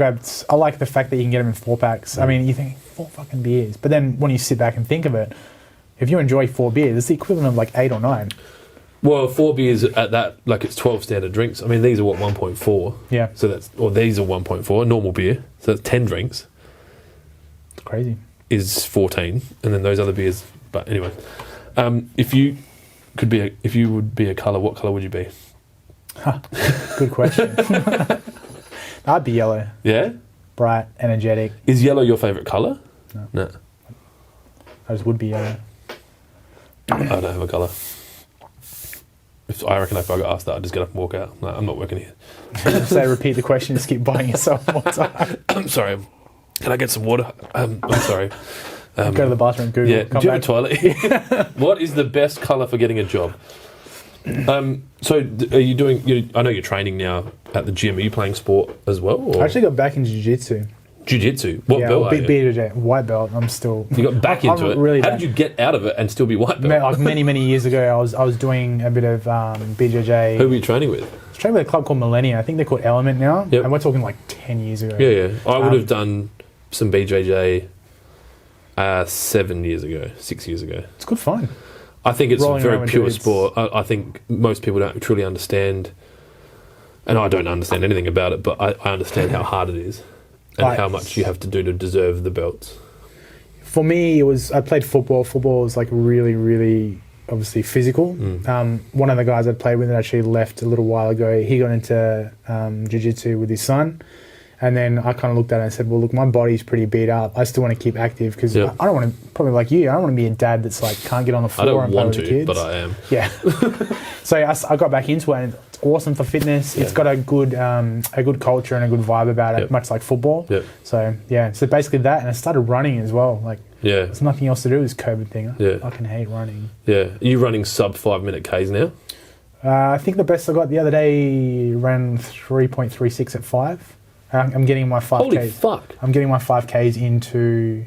like the fact that you can get them in 4-packs. I mean, you think 4 fucking beers, but then when you sit back and think of it, if you enjoy 4 beers, it's the equivalent of like 8 or 9. Well, 4 beers at that, like it's 12 standard drinks. I mean, these are what, 1.4. Yeah. So these are 1.4 normal beer. So that's 10 drinks. It's crazy. Is 14, and then those other beers. But anyway, if you would be a colour, what colour would you be? Good question. I'd be yellow. Yeah? Bright, energetic. Is yellow your favourite colour? No. I just would be yellow. I don't have a colour. I reckon if I got asked that, I'd just get up and walk out. No, I'm not working here. Say, repeat the question, just keep buying yourself more time. I'm sorry. Can I get some water? I'm sorry. Go to the bathroom, Google. Yeah, do you have a toilet? What is the best colour for getting a job? So are you doing... I know you're training now at the gym. Are you playing sport as well? Or? I actually got back into jiu-jitsu. Jiu-jitsu? What belt are you? BJJ, white belt. I'm still... You got back into it? Really How did you get out of it and still be white belt? Like many years ago, I was doing a bit of BJJ. Who were you training with? I was training with a club called Millennia. I think they're called Element now. Yep. And we're talking like 10 years ago. Yeah. I would have done some BJJ 7 years ago, 6 years ago. It's good fun. I think it's Rolling a very around pure with dudes. sport. I think most people don't truly understand, and I don't understand anything about it, but I understand how hard it is and how much you have to do to deserve the belts. For me, I played football. Football was like really, really obviously physical. One of the guys I played with actually left a little while ago. He got into jiu-jitsu with his son. And then I kind of looked at it and said, well, look, my body's pretty beat up. I still want to keep active because I don't want to, probably like you, I don't want to be a dad that's like, can't get on the floor and play with the kids. But I am. Yeah. So I got back into it, and it's awesome for fitness. Yeah. It's got a good culture and a good vibe about it, much like football. Yep. So, so basically that, and I started running as well. Like, there's nothing else to do with this COVID thing. I fucking hate running. Yeah. Are you running sub 5-minute Ks now? I think the best I got the other day ran 3.36 at 5. I'm getting my 5Ks. Holy fuck. I'm getting my 5Ks into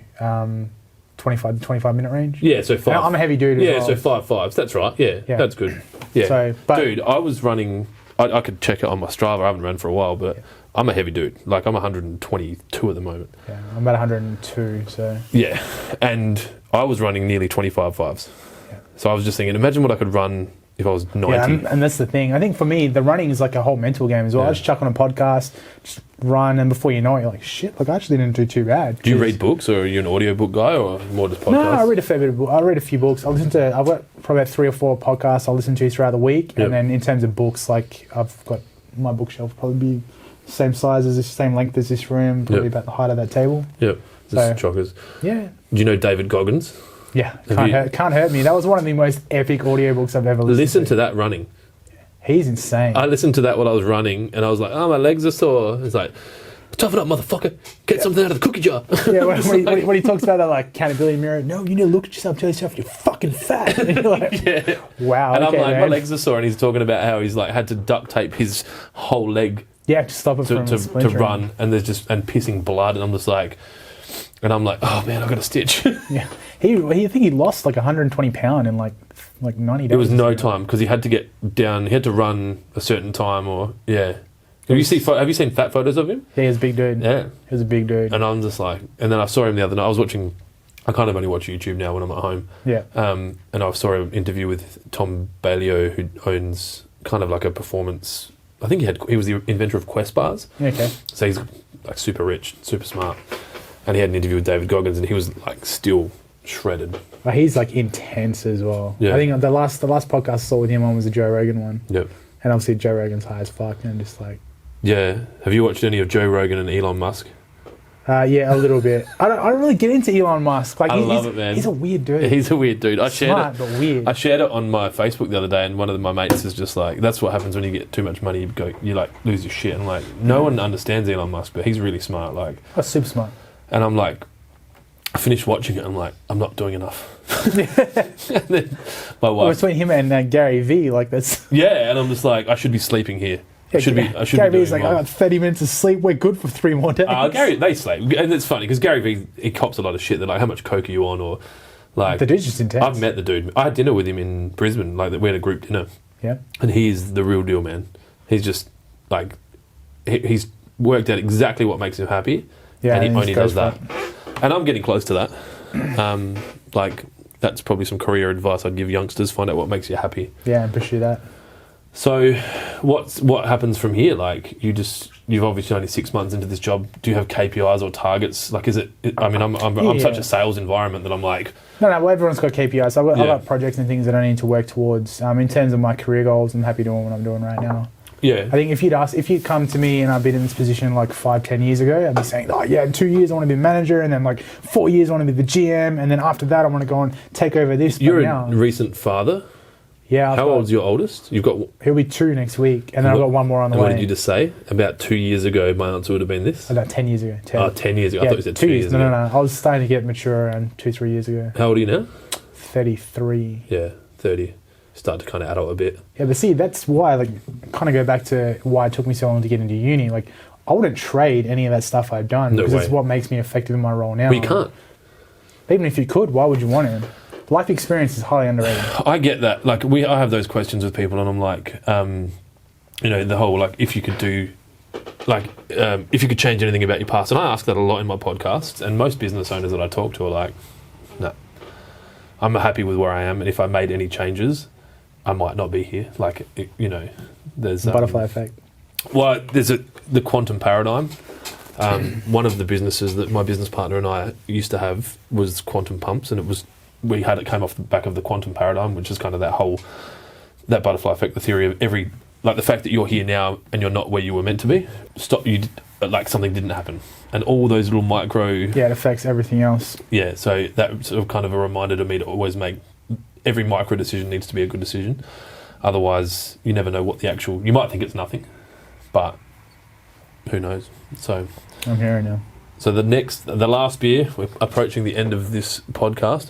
25 minute range. Yeah, so 5. I'm a heavy dude as well. So 5 5s. That's right. Yeah, that's good. Yeah. So, dude, I was running... I could check it on my Strava. I haven't run for a while, but I'm a heavy dude. Like, I'm 122 at the moment. Yeah, I'm about 102, so... Yeah, and I was running nearly 25 5s. Yeah. So I was just thinking, imagine what I could run if I was 90. Yeah, and that's the thing. I think for me, the running is like a whole mental game as well. I just chuck on a podcast, just run, and before you know it, you're like, shit, like I actually didn't do too bad. Do you read books, or are you an audiobook guy, or more just podcasts? No, I read a fair bit of books. I read a few books. I've got probably about 3 or 4 podcasts I'll listen to throughout the week. And then in terms of books, like I've got my bookshelf probably be same size as this, same length as this room, probably about the height of that table. Yep, this is chockers. Yeah. Do you know David Goggins? Yeah, can't hurt me. That was one of the most epic audiobooks I've ever listened to. Listen to that running. He's insane. I listened to that while I was running, and I was like, oh, my legs are sore. It's like, toughen up, motherfucker. Get something out of the cookie jar. Yeah, when he talks about that like accountability mirror, no, you need to look at yourself, tell yourself you're fucking fat. And you're like, wow. And okay, I'm like, man. my legs are sore, and he's talking about how he's like had to duct tape his whole leg to stop it from to run, and there's just pissing blood, and I'm just like... And I'm like, oh man, I've got a stitch. Yeah, I think he lost like 120 pound in like 90 days. It was no time because he had to get down. He had to run a certain time, or Have you seen fat photos of him? Yeah, he was a big dude. Yeah, he was a big dude. And I'm just like, and then I saw him the other night. I was watching. I kind of only watch YouTube now when I'm at home. Yeah. And I saw an interview with Tom Bailio, who owns kind of like a performance. I think he was the inventor of Quest bars. Okay. So he's like super rich, super smart. And he had an interview with David Goggins, and he was like still shredded. But he's like intense as well. Yeah. I think the last podcast I saw with him on was the Joe Rogan one. Yep. And obviously Joe Rogan's high as fuck, and just like... Yeah. Have you watched any of Joe Rogan and Elon Musk? Yeah, a little bit. I don't really get into Elon Musk. Like, I love it, man. He's a weird dude. He's a weird dude. Smart, but weird. I shared it on my Facebook the other day, and one of my mates is just like, that's what happens when you get too much money. You like lose your shit. And like, no one understands Elon Musk, but he's really smart. Like, super smart. And I'm like, I finished watching it. I'm like, I'm not doing enough. And then my Well, wife, between him and Gary Vee, like that's. yeah, and I'm just like, I should be sleeping here. I should be Gary doing Vee's like, well. I got 30 minutes of sleep. We're good for 3 more days. Gary, they sleep, and it's funny because Gary Vee, he cops a lot of shit. They're like, how much coke are you on, or like The dude's just intense. I've met the dude. I had dinner with him in Brisbane. Like we had a group dinner, Yeah. and he's the real deal, man. He's just like he's worked out exactly what makes him happy, Yeah, and he and he only just does goes that. And I'm getting close to that. Like that's probably some career advice I'd give youngsters: find out what makes you happy. Yeah, and pursue that. So, what happens from here? Like, you've obviously only 6 months into this job. Do you have KPIs or targets? Like, is it? I mean, I'm such a sales environment that I'm like, No, well, everyone's got KPIs. I've Yeah. got projects and things that I need to work towards. In terms of my career goals, I'm happy doing what I'm doing right now. yeah, I think if you'd come to me and I'd been in this position like 5-10 years ago, I'd be saying, oh yeah, in 2 years I want to be manager, and then like 4 years I want to be the GM, and then after that I want to go and take over this. you're but a recent father. yeah. How old's your oldest? You've got. He'll be 2 next week, and then I've got one more on the and way. what did you just say? About 2 years ago, my answer would have been this. About 10 years ago. 10. 10 years ago. I Yeah, thought you said 2 years ago. No. I was starting to get mature around 2-3 years ago. How old are you now? 33. Yeah, 30. Start to kind of adult a bit. Yeah, but see, that's why, like, kind of go back to why it took me so long to get into uni. Like, I wouldn't trade any of that stuff I've done No because it's way. what makes me effective in my role now. But you can't. Even if you could, why would you want it? Life experience is highly underrated. I get that. Like I have those questions with people, and I'm like, the whole like, if you could do, like, if you could change anything about your past, and I ask that a lot in my podcasts, and most business owners that I talk to are like, no, I'm happy with where I am, and if I made any changes, I might not be here. Like, there's Butterfly effect. Well, there's the quantum paradigm. One of the businesses that my business partner and I used to have was quantum pumps, and it came off the back of the quantum paradigm, which is kind of that butterfly effect, the theory of the fact that you're here now and you're not where you were meant to be. Like something didn't happen, and all those little micro. Yeah, it affects everything else. Yeah, so that sort of kind of a reminder to me to always make every micro decision needs to be a good decision. Otherwise, you never know what you might think it's nothing, but who knows? So I'm hearing now. So the last beer, we're approaching the end of this podcast,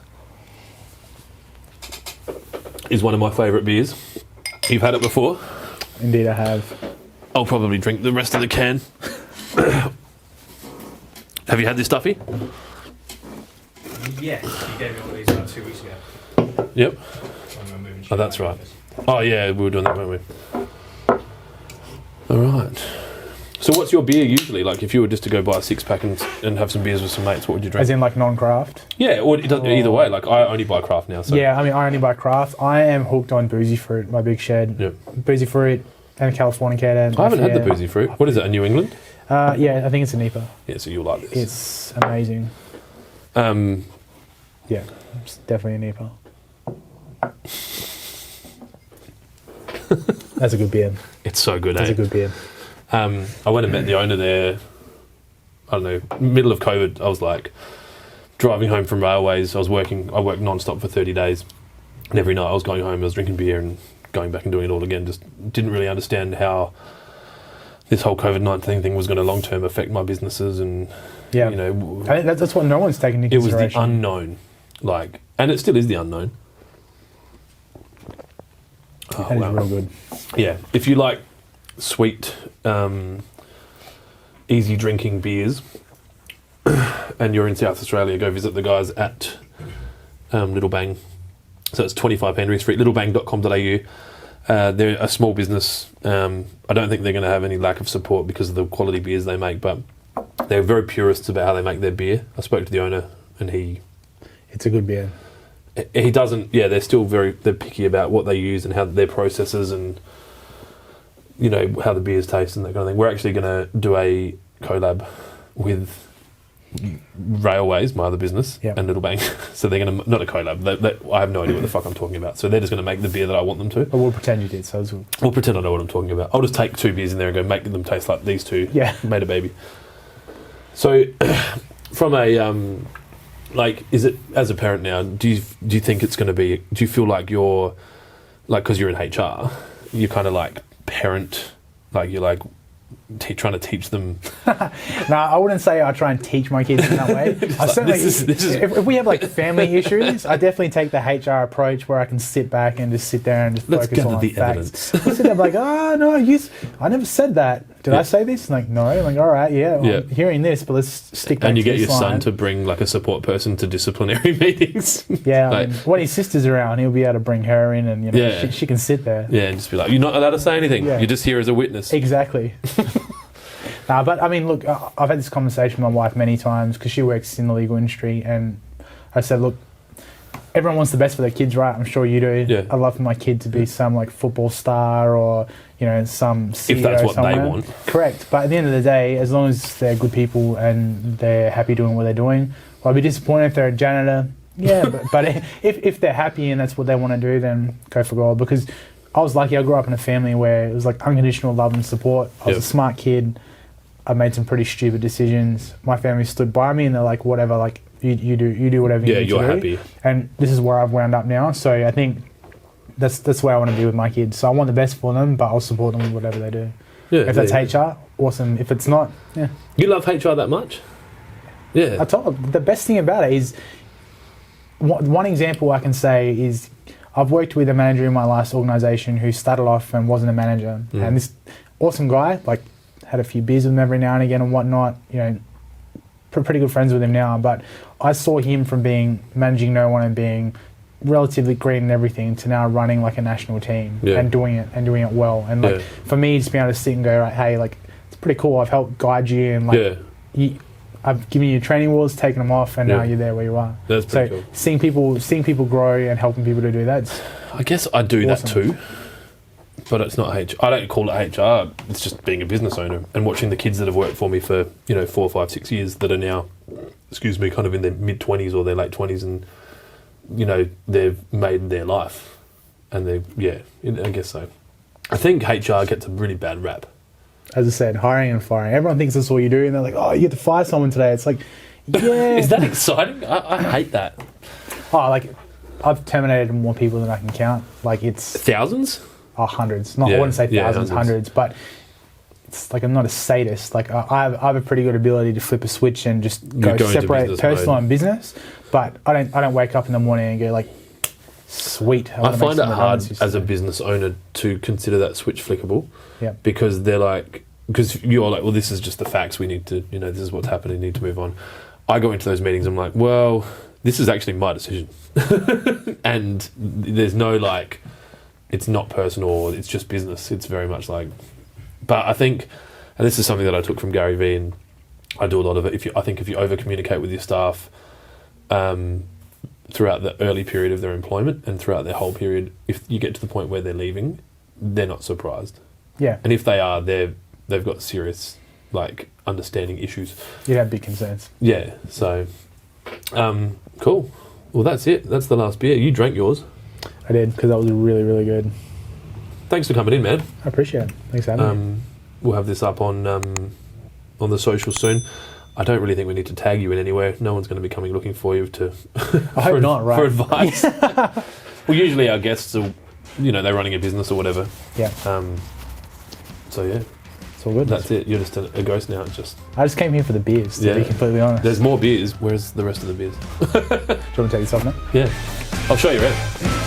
is one of my favourite beers. You've had it before. Indeed, I have. I'll probably drink the rest of the can. Have you had this, Duffy? Yes, you gave me one of these about 2 weeks ago. Yep. When we were moving Oh, that's right. Oh, yeah, we were doing that, weren't we? All right. So what's your beer usually? Like, if you were just to go buy a 6-pack and have some beers with some mates, what would you drink? As in, like, non-craft? Yeah, or it doesn't, either way. Like, I only buy craft now. So. Yeah, I mean, I only buy craft. I am hooked on Boozy Fruit, my big shed. Yep. Boozy Fruit and Californicator. I haven't had the Boozy Fruit. What is it, a New England? Yeah, I think it's a NEPA. Yeah, so you'll like this. It's amazing. Yeah, it's definitely a NEPA. That's a good beer. It's so good, That's eh? a good beer. I went and met the owner there, I don't know, middle of COVID. I was like driving home from railways. I worked non-stop for 30 days. And every night I was going home, I was drinking beer and going back and doing it all again. Just didn't really understand how this whole COVID-19 thing was going to long-term affect my businesses. And, Yeah. I think that's what no one's taken into it was consideration. the unknown. Like, and it still is the unknown. Oh, That is wow. real good. Yeah, if you like sweet, easy drinking beers, and you're in South Australia, go visit the guys at Little Bang. So it's 25 Henry Street, littlebang.com.au. They're a small business. I don't think they're going to have any lack of support because of the quality beers they make, but they're very purists about how they make their beer. I spoke to the owner, and It's a good beer. he doesn't. Yeah, they're picky about what they use and how their processes and how the beers taste and that kind of thing. We're actually going to do a collab with Railways, my other business, Yep. and Little Bang. So they're going to not a collab. I have no idea what the fuck I'm talking about. So they're just going to make the beer that I want them to. But we'll pretend you did. So it's good. We'll pretend I know what I'm talking about. I'll just take 2 beers in there and go make them taste like these 2. Yeah. Made a baby. So from a is it, as a parent now, do you think it's going to be, do you feel like you're, like, because you're in HR, you're kind of like parent, like you're like trying to teach them. No, I wouldn't say I try and teach my kids in that way. I certainly, if we have like family issues, I definitely take the HR approach where I can sit back and just sit there and just Let's focus gather on the facts. evidence. I sit there and be like, oh no, I never said that. Did I say this? Like, no. I'm like, all right, I'm hearing this, but let's stick back And you to get this your son line. to bring like a support person to disciplinary meetings. Yeah, Like- I mean, when his sister's around, he'll be able to bring her in, and she can sit there. Yeah, and just be like, you're not allowed to say anything. Yeah. You're just here as a witness. Exactly. But I mean, look, I've had this conversation with my wife many times because she works in the legal industry, and I said, look, everyone wants the best for their kids, right? I'm sure you do. Yeah. I'd love for my kid to be some like football star or some CEO If that's what somewhere. they want. Correct. But at the end of the day, as long as they're good people and they're happy doing what they're doing, I'd be disappointed if they're a janitor. Yeah, but if they're happy and that's what they want to do, then go for gold. Because I was lucky. I grew up in a family where it was like unconditional love and support. I was a smart kid. I made some pretty stupid decisions. My family stood by me, and they're like, "Whatever, like you do whatever you need to do." Yeah, you're happy. And this is where I've wound up now. So I think that's where I want to be with my kids. So I want the best for them, but I'll support them with whatever they do. Yeah, If that's HR, awesome. If it's not, yeah. You love HR that much? Yeah. I told the best thing about it is one example I can say is I've worked with a manager in my last organisation who started off and wasn't a manager, and this awesome guy, like, had a few beers with him every now and again and whatnot, pretty good friends with him now, but I saw him from being managing no one and being relatively green and everything to now running like a national team and doing it well. And like for me, just being able to sit and go, right, hey, like, it's pretty cool. I've helped guide you and like I've given you training wheels, taken them off, and now you're there where you are. That's pretty cool. Seeing people grow and helping people to do that. I guess I do awesome. that too. But it's not HR. I don't call it HR. It's just being a business owner and watching the kids that have worked for me for 4, 5, 6 years that are now, kind of in their mid-20s or their late 20s, and they've made their life, and I guess so. I think HR gets a really bad rap. As I said, hiring and firing. Everyone thinks that's all you do, and they're like, "Oh, you get to fire someone today." It's like, yeah. Is that exciting? I hate that. Oh, like, I've terminated more people than I can count. Like, it's Thousands? hundreds. I wouldn't say thousands, hundreds, but it's like I'm not a sadist. Like I have a pretty good ability to flip a switch and just go separate personal and business. But I don't wake up in the morning and go like, sweet. I find it hard as a business owner to consider that switch flickable. Yeah. Because you're like, well, this is just the facts. We need to, this is what's happening. We need to move on. I go into those meetings. I'm like, well, this is actually my decision, and there's no like. It's not personal, or it's just business. It's very much like, but I think, and this is something that I took from Gary Vee, and I do a lot of it. If you over communicate with your staff, throughout the early period of their employment and throughout their whole period, if you get to the point where they're leaving, they're not surprised. Yeah. And if they are, they've got serious like understanding issues. You'd have big concerns. Yeah. So, cool. Well, that's it. That's the last beer. You drank yours. I did, because that was really, really good. Thanks for coming in, man. I appreciate it. Thanks for having me. We'll have this up on the socials soon. I don't really think we need to tag you in anywhere. No one's going to be coming looking for you to I hope not, right? for advice. Well, usually our guests are, they're running a business or whatever. Yeah. So yeah, it's all good. that's it. You're just a ghost now. It's just. I just came here for the beers, to be completely honest. There's more beers. Where's the rest of the beers? Do you want to take this off now? Yeah. I'll show you around.